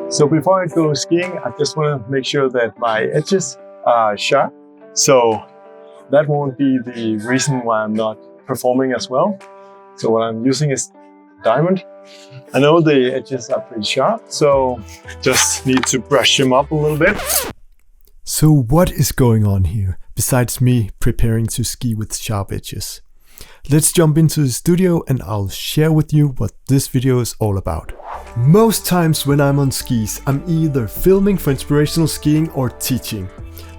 So before I go skiing, I just want to make sure that my edges are sharp. So that won't be the reason why I'm not performing as well. So what I'm using is diamond. I know the edges are pretty sharp, so just need to brush them up a little bit. So what is going on here, besides me preparing to ski with sharp edges? Let's jump into the studio and I'll share with you what this video is all about. Most times when I'm on skis, I'm either filming for inspirational skiing or teaching.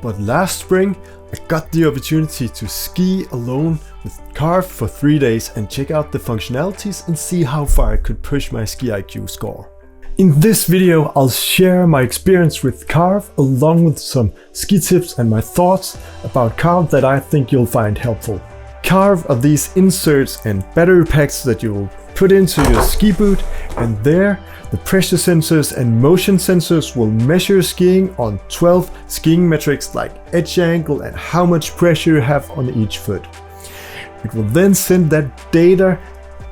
But last spring, I got the opportunity to ski alone with Carv for 3 days and check out the functionalities and see how far I could push my ski IQ score. In this video, I'll share my experience with Carv along with some ski tips and my thoughts about Carv that I think you'll find helpful. Carv are these inserts and battery packs that you will put into your ski boot, and there the pressure sensors and motion sensors will measure skiing on 12 skiing metrics like edge angle and how much pressure you have on each foot. It will then send that data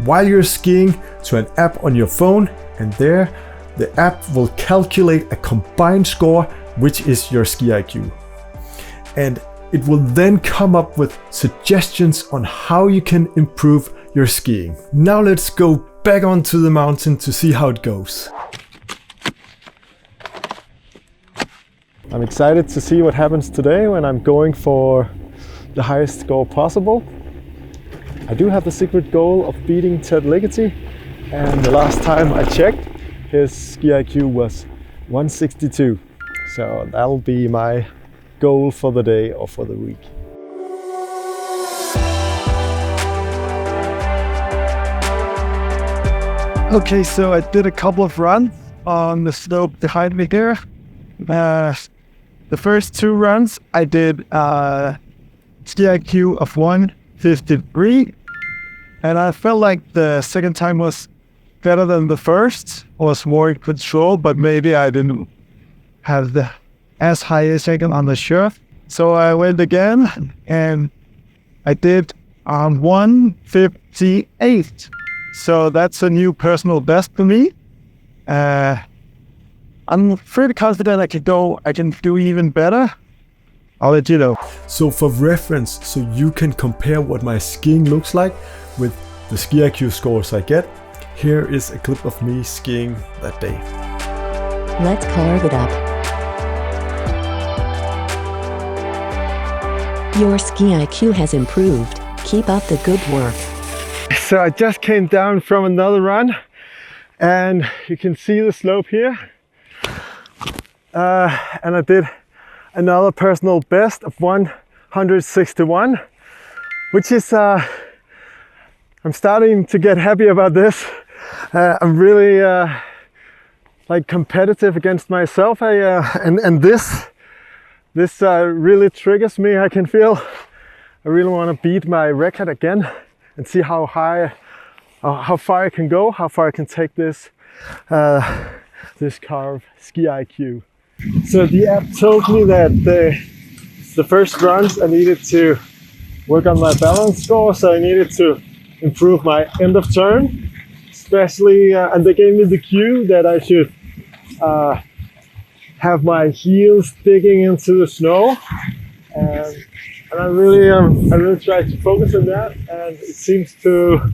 while you're skiing to an app on your phone, and there the app will calculate a combined score, which is your ski IQ. And it will then come up with suggestions on how you can improve your skiing. Now let's go back onto the mountain to see how it goes. I'm excited to see what happens today when I'm going for the highest score possible. I do have the secret goal of beating Ted Ligety, and the last time I checked, his ski IQ was 162. So that'll be my goal for the day or for the week. Okay, so I did a couple of runs on the slope behind me here. The first 2 runs I did ski IQ of 153, and I felt like the second time was better than the first, was more in control, but maybe I didn't have the as high as I can on the shirt. So I went again and I did 158. So that's a new personal best for me. I'm pretty confident I can do even better. I'll let you know. So for reference, so you can compare what my skiing looks like with the ski IQ scores I get, here is a clip of me skiing that day. Let's carve it up. Your ski IQ has improved. Keep up the good work. So I just came down from another run and you can see the slope here. And I did another personal best of 161, which is, I'm starting to get happy about this. I'm really like competitive against myself. And this really triggers me. I can feel I really want to beat my record again and see how far I can go, how far I can take this this Carv ski IQ. So the app told me that the first runs I needed to work on my balance score, so I needed to improve my end of turn, especially, and they gave me the cue that I should have my heels digging into the snow, and I really tried to focus on that, and it seems to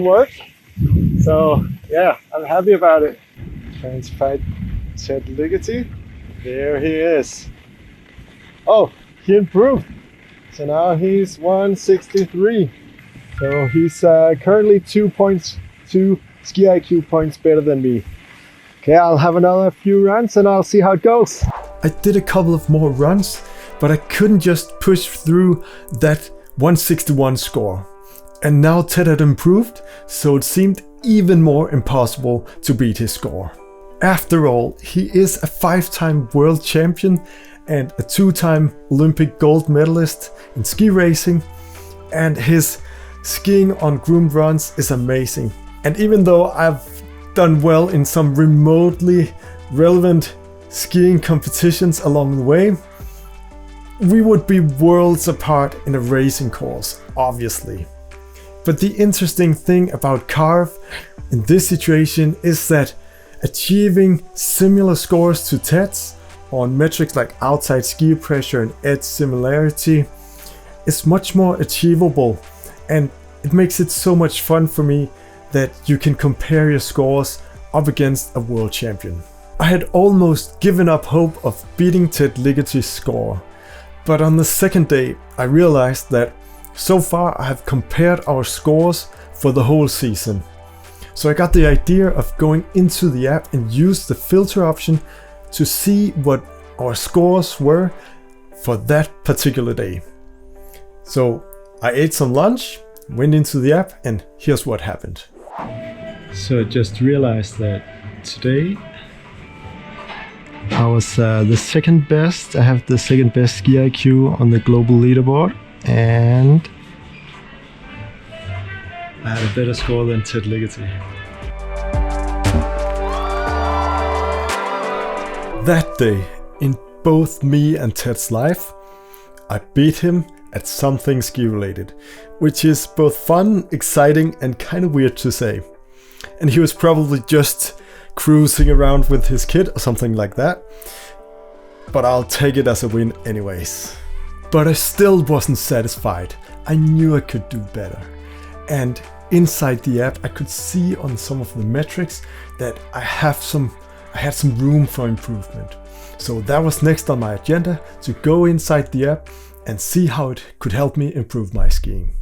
work. So yeah, I'm happy about it. Trying to fight Ted Ligety. There he is. Oh, he improved. So now he's 163. So he's currently 2.2 ski IQ points better than me. Okay, I'll have another few runs and I'll see how it goes. I did a couple of more runs, but I couldn't just push through that 161 score. And now Ted had improved, so it seemed even more impossible to beat his score. After all, he is a 5-time world champion and a 2-time Olympic gold medalist in ski racing, and his skiing on groomed runs is amazing. And even though I've done well in some remotely relevant skiing competitions along the way, we would be worlds apart in a racing course, obviously. But the interesting thing about Carv in this situation is that Achieving similar scores to Ted's on metrics like outside ski pressure and edge similarity is much more achievable, and it makes it so much fun for me that you can compare your scores up against a world champion. I had almost given up hope of beating Ted Ligaty's score, but on the second day I realized that so far I have compared our scores for the whole season. So I got the idea of going into the app and use the filter option to see what our scores were for that particular day. So I ate some lunch, went into the app, and here's what happened. So I just realized that today I was the second best. I have the second best ski IQ on the global leaderboard, and I had a better score than Ted Ligety. That day, in both me and Ted's life, I beat him at something ski related, which is both fun, exciting, and kind of weird to say. And he was probably just cruising around with his kid or something like that, but I'll take it as a win anyways. But I still wasn't satisfied. I knew I could do better. And inside the app, I could see on some of the metrics that I had some room for improvement. So that was next on my agenda, to go inside the app and see how it could help me improve my skiing.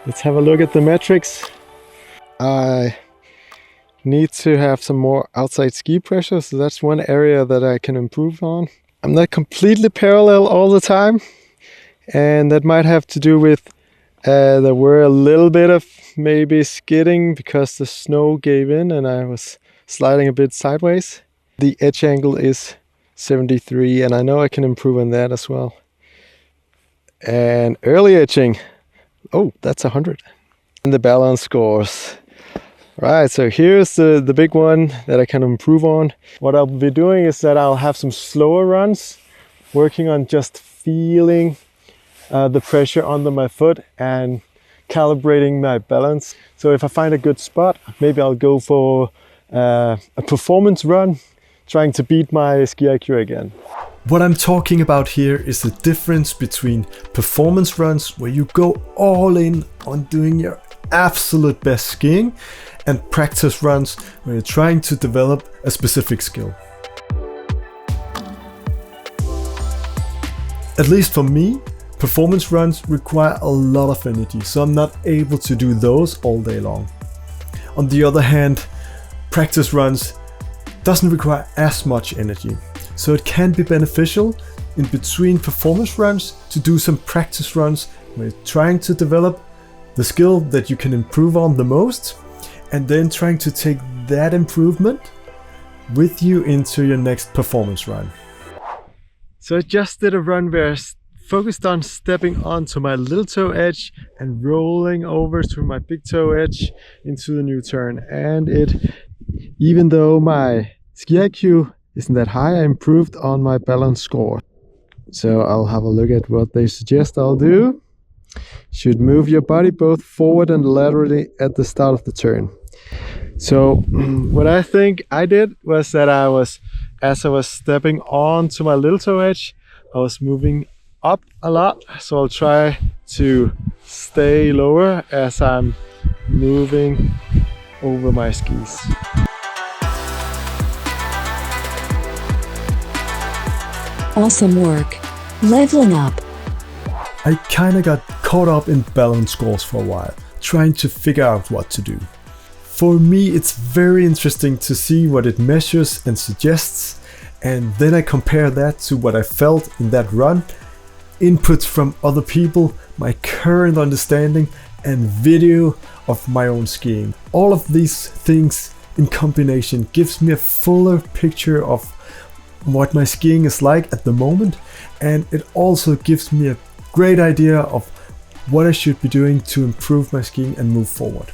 Let's have a look at the metrics. I need to have some more outside ski pressure, so that's one area that I can improve on. I'm not completely parallel all the time, and that might have to do with there were a little bit of maybe skidding because the snow gave in and I was sliding a bit sideways. The edge angle is 73, and I know I can improve on that as well. And early edging, oh, that's 100. And the balance scores. Right, so here's the big one that I can improve on. What I'll be doing is that I'll have some slower runs, working on just feeling the pressure under my foot and calibrating my balance. So if I find a good spot, maybe I'll go for a performance run, trying to beat my ski IQ again. What I'm talking about here is the difference between performance runs, where you go all in on doing your absolute best skiing, and practice runs, where you're trying to develop a specific skill. At least for me, performance runs require a lot of energy, so I'm not able to do those all day long. On the other hand, practice runs doesn't require as much energy, so it can be beneficial in between performance runs to do some practice runs where you're trying to develop the skill that you can improve on the most, and then trying to take that improvement with you into your next performance run. So I just did a run where I focused on stepping onto my little toe edge and rolling over to my big toe edge into the new turn. And even though my ski IQ isn't that high, I improved on my balance score. So I'll have a look at what they suggest I'll do. Should move your body both forward and laterally at the start of the turn. So what I think I did was that as I was stepping onto my little toe edge, I was moving up a lot. So I'll try to stay lower as I'm moving over my skis. Awesome work. Leveling up. I kinda got caught up in balance scores for a while, trying to figure out what to do. For me, it's very interesting to see what it measures and suggests, and then I compare that to what I felt in that run, inputs from other people, my current understanding, and video of my own skiing. All of these things in combination gives me a fuller picture of what my skiing is like at the moment, and it also gives me a great idea of what I should be doing to improve my skiing and move forward.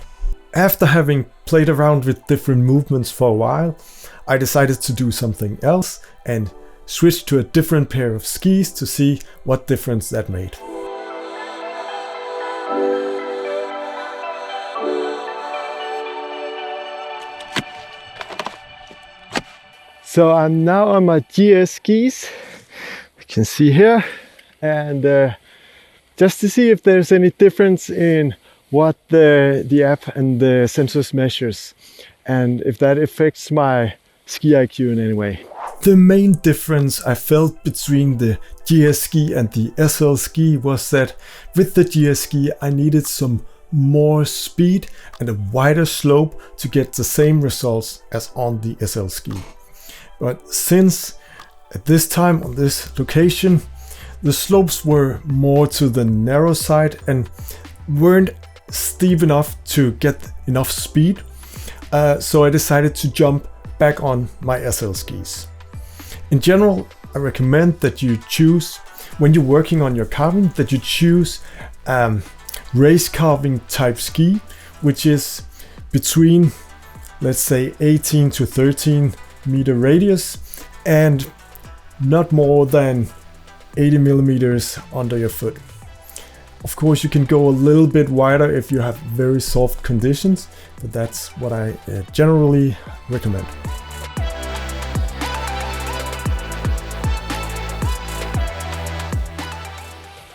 After having played around with different movements for a while, I decided to do something else and switch to a different pair of skis to see what difference that made. So I'm now on my GS skis, you can see here, and just to see if there's any difference in what the app and the sensors measures, and if that affects my ski IQ in any way. The main difference I felt between the GS ski and the SL ski was that with the GS ski I needed some more speed and a wider slope to get the same results as on the SL ski. But since at this time on this location the slopes were more to the narrow side and weren't steep enough to get enough speed, so I decided to jump back on my SL skis. In general, I recommend that you choose, when you're working on your carving, that you choose race carving type ski, which is between, let's say, 18 to 13 meter radius and not more than 80 millimeters under your foot. Of course, you can go a little bit wider if you have very soft conditions, but that's what I generally recommend.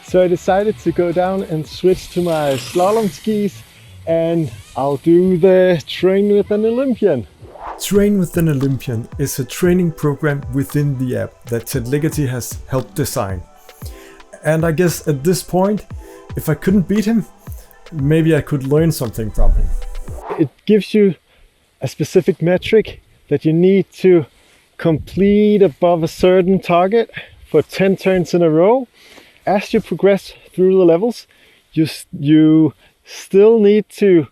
So I decided to go down and switch to my slalom skis, and I'll do the Train with an Olympian. Train with an Olympian is a training program within the app that Ted Ligety has helped design. And I guess at this point, if I couldn't beat him, maybe I could learn something from him. It gives you a specific metric that you need to complete above a certain target for 10 turns in a row. As you progress through the levels, you still need to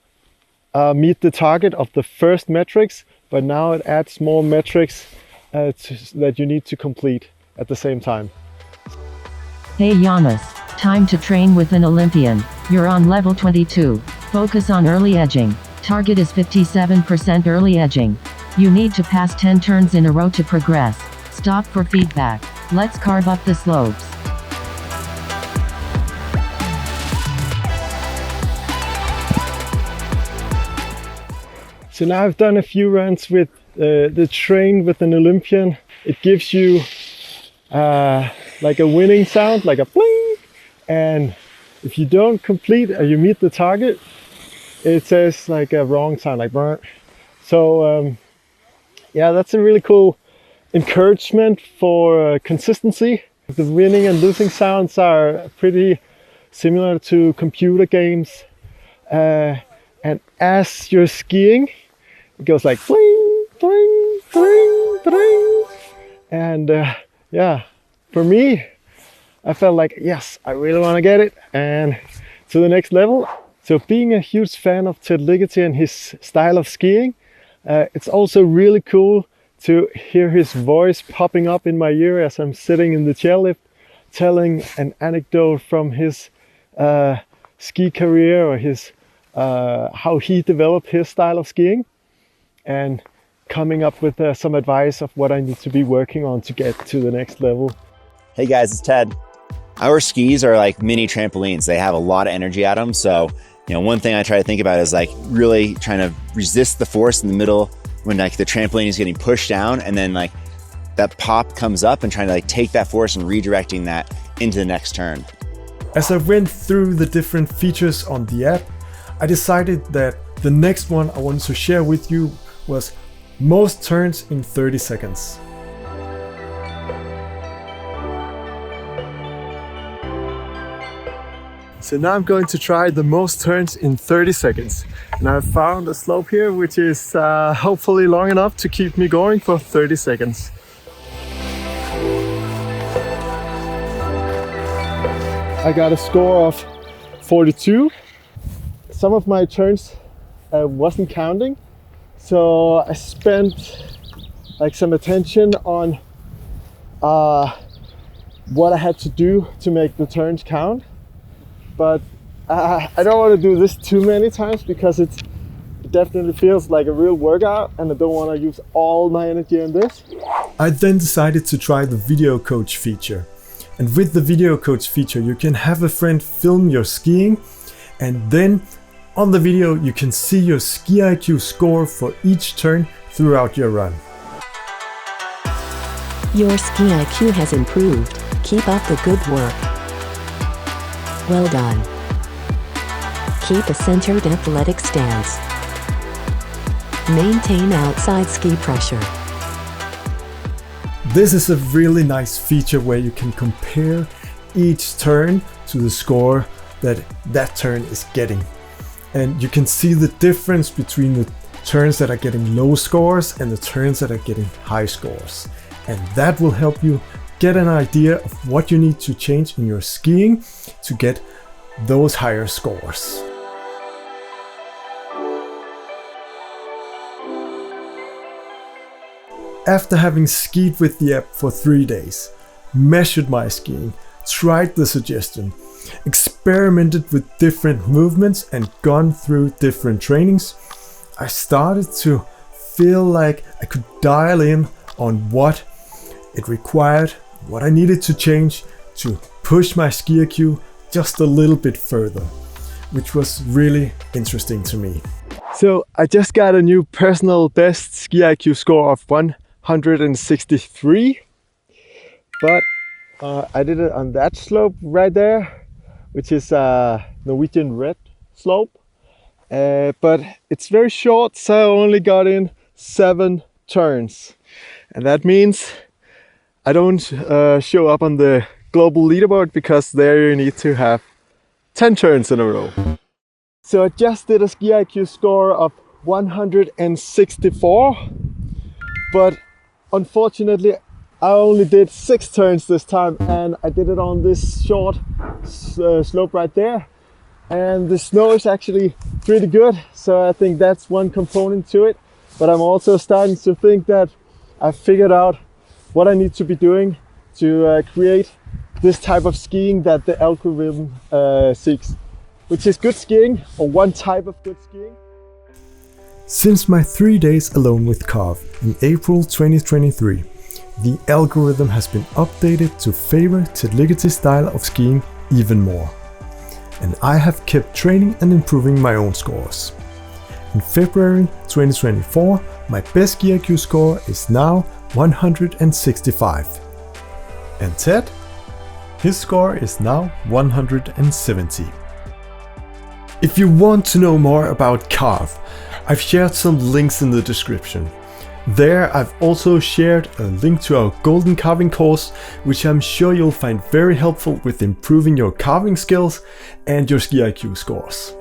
meet the target of the first metrics, but now it adds more metrics that you need to complete at the same time. Hey Janus, time to train with an Olympian. You're on level 22. Focus on early edging. Target is 57% early edging. You need to pass 10 turns in a row to progress. Stop for feedback. Let's carve up the slopes. So now I've done a few runs with the Train with an Olympian. It gives you like a winning sound, like a bling. And if you don't complete or you meet the target, it says like a wrong sound, like burn. So yeah, that's a really cool encouragement for consistency. The winning and losing sounds are pretty similar to computer games. And as you're skiing, it goes like bling, bling, bling, bling. And yeah, for me, I felt like, yes, I really want to get it and to the next level. So being a huge fan of Ted Ligety and his style of skiing, it's also really cool to hear his voice popping up in my ear as I'm sitting in the chairlift, telling an anecdote from his ski career or his how he developed his style of skiing, and coming up with some advice of what I need to be working on to get to the next level. Hey guys, it's Ted. Our skis are like mini trampolines. They have a lot of energy at them. So, you know, one thing I try to think about is like really trying to resist the force in the middle when like the trampoline is getting pushed down, and then like that pop comes up, and trying to like take that force and redirecting that into the next turn. As I went through the different features on the app, I decided that the next one I wanted to share with you was most turns in 30 seconds. So now I'm going to try the most turns in 30 seconds. And I've found a slope here which is hopefully long enough to keep me going for 30 seconds. I got a score of 42. Some of my turns wasn't counting, so I spent like some attention on what I had to do to make the turns count. But I don't want to do this too many times because it definitely feels like a real workout, and I don't want to use all my energy on this. I then decided to try the video coach feature. And with the video coach feature, you can have a friend film your skiing, and then on the video you can see your ski IQ score for each turn throughout your run. Your ski IQ has improved. Keep up the good work. Well done. Keep a centered athletic stance. Maintain outside ski pressure. This is a really nice feature where you can compare each turn to the score that turn is getting. And you can see the difference between the turns that are getting low scores and the turns that are getting high scores. And that will help you get an idea of what you need to change in your skiing to get those higher scores. After having skied with the app for 3 days, measured my skiing, tried the suggestion, experimented with different movements and gone through different trainings, I started to feel like I could dial in on what it required, what I needed to change to push my ski IQ just a little bit further, which was really interesting to me. So I just got a new personal best ski IQ score of 163, but I did it on that slope right there, which is Norwegian red slope, but it's very short, so I only got in 7 turns, and that means I don't show up on the global leaderboard because there you need to have 10 turns in a row. So I just did a ski IQ score of 164, but unfortunately I only did 6 turns this time, and I did it on this short slope right there, and the snow is actually pretty good, so I think that's one component to it. But I'm also starting to think that I've figured out what I need to be doing to create this type of skiing that the algorithm seeks, which is good skiing, or one type of good skiing. Since my 3 days alone with Carv in April 2023, the algorithm has been updated to favor Ted Ligaty's style of skiing even more. And I have kept training and improving my own scores. In February 2024, my best ski IQ score is now 165. And Ted? His score is now 170. If you want to know more about Carv, I've shared some links in the description. There I've also shared a link to our golden carving course, which I'm sure you'll find very helpful with improving your carving skills and your ski IQ scores.